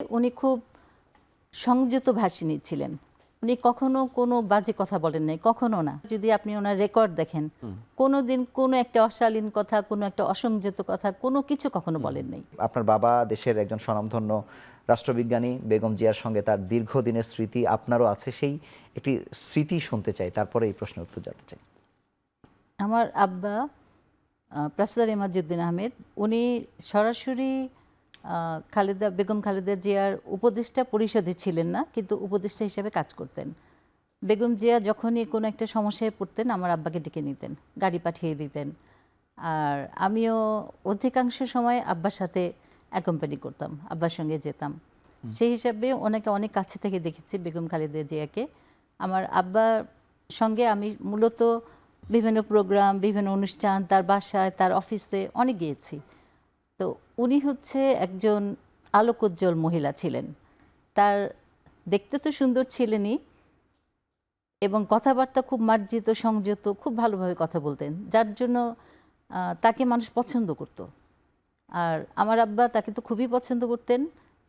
উনি খুব সংযত ভাষিণী ছিলেন। উনি কখনো কোনো বাজে কথা বলেন নাই, কখনো না। যদি আপনি ওনার রেকর্ড দেখেন, কোনো দিন কোনো একটা অশালীন কথা, কোনো একটা অসংযত কথা, কোনো কিছু কখনো বলেন নাই। আপনার বাবা দেশের একজন স্বনামধন্য রাষ্ট্রবিজ্ঞানী, বেগম জিয়ার সঙ্গে তার দীর্ঘদিনের স্মৃতি আপনারও আছে। সেই একটি স্মৃতি শুনতে চাই, তারপরে এই প্রশ্নের উত্তর জানতে চাই। আমার আব্বা প্রফেসর ইমাজউদ্দিন আহমেদ, উনি সরাসরি বেগম খালেদা জিয়ার উপদেষ্টা পরিষদে ছিলেন না, কিন্তু উপদেষ্টা হিসেবে কাজ করতেন। বেগম জিয়া যখনই কোনো একটা সমস্যায় পড়তেন আমার আব্বাকে ডেকে নিতেন, গাড়ি পাঠিয়ে দিতেন। আর আমিও অধিকাংশ সময় আব্বার সাথে অ্যাকম্পানি করতাম, আব্বার সঙ্গে যেতাম। সেই হিসাবে ওনাকে অনেক কাছে থেকে দেখেছি, বেগম খালেদা জিয়াকে। আমার আব্বার সঙ্গে আমি মূলত বিভিন্ন প্রোগ্রাম, বিভিন্ন অনুষ্ঠান, তার বাসায়, তার অফিসে অনেক গিয়েছি। তো উনি হচ্ছে একজন আলোকোজ্জ্বল মহিলা ছিলেন। তার দেখতে তো সুন্দর ছিলেনই, এবং কথাবার্তা খুব মার্জিত, সংযত, খুব ভালোভাবে কথা বলতেন, যার জন্য তাকে মানুষ পছন্দ করত। আর আমার আব্বা তাকে তো খুবই পছন্দ করতেন।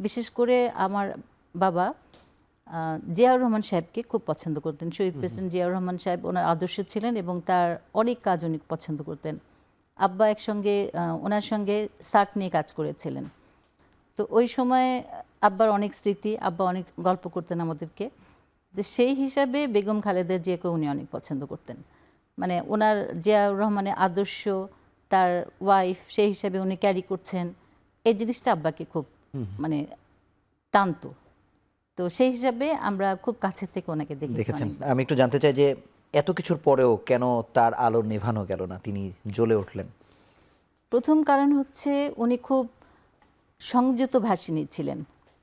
বিশেষ করে আমার বাবা জিয়াউর রহমান সাহেবকে খুব পছন্দ করতেন। শহীদ প্রেসিডেন্ট জিয়াউর রহমান সাহেব ওনার আদর্শ ছিলেন এবং তার অনেক কাজ উনি পছন্দ করতেন। আব্বা একসঙ্গে ওনার সঙ্গে সার্ক নিয়ে কাজ করেছিলেন। তো ওই সময় আব্বার অনেক স্মৃতি, আব্বা অনেক গল্প করতেন আমাদেরকে। সেই হিসাবে বেগম খালেদা জিয়াকে উনি অনেক পছন্দ করতেন। মানে ওনার জিয়াউর রহমানের আদর্শ, তার ওয়াইফ সেই হিসাবে উনি ক্যারি করছেন, এই জিনিসটা আব্বাকে খুব মানে টানতো। তো সেই হিসাবে আমরা খুব কাছে থেকে ওনাকে দেখেছেন। আমি একটু জানতে চাই যে এত কিছুর পরেও কেন তার আলো নেভানো গেল না, তিনি জ্বলে উঠলেন? প্রথম কারণ হচ্ছে উনি খুব সংযত ভাষিণী ছিলেন।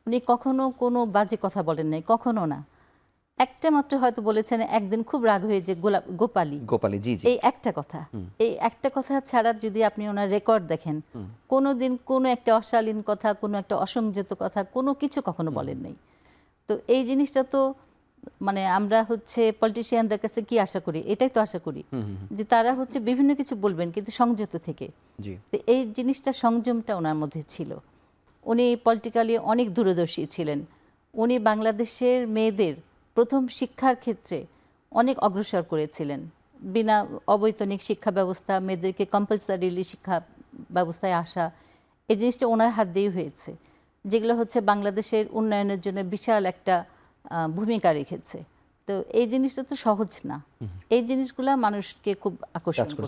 উনি কখনো কোনো বাজে কথা বলেন নাই, কখনো না। একটা মাত্র হয়তো বলেছেন একদিন খুব রাগ হয়ে যে গোপালী, জি জি, এই একটা কথা। এই একটা কথা ছাড়া যদি আপনি ওনার রেকর্ড দেখেন, কোনো দিন কোনো একটা অশালীন কথা, কোনো একটা অসংযত কথা, কোনো কিছু কখনো বলেন নাই। তো এই জিনিসটা তো মানে আমরা হচ্ছে পলিটিশিয়ানদের কাছে কি আশা করি, এটাই তো আশা করি যে তারা হচ্ছে বিভিন্ন কিছু বলবেন কিন্তু সংযত থেকে। তো এই জিনিসটা, সংযমটা ওনার মধ্যে ছিল। উনি পলিটিক্যালি অনেক দূরদর্শী ছিলেন। উনি বাংলাদেশের মেয়েদের প্রথম শিক্ষার ক্ষেত্রে অনেক অগ্রসর করেছিলেন। বিনা অবৈতনিক শিক্ষা ব্যবস্থা, মেয়েদেরকে কম্পালসারিলি শিক্ষা ব্যবস্থায় আসা, এই জিনিসটা ওনার হাত দিয়েই হয়েছে, যেগুলো হচ্ছে বাংলাদেশের উন্নয়নের জন্য বিশাল একটা ভূমিকা রেখেছে। তো এই জিনিসটা তো সহজ না, এই জিনিসগুলা মানুষকে খুব আকর্ষণ করে।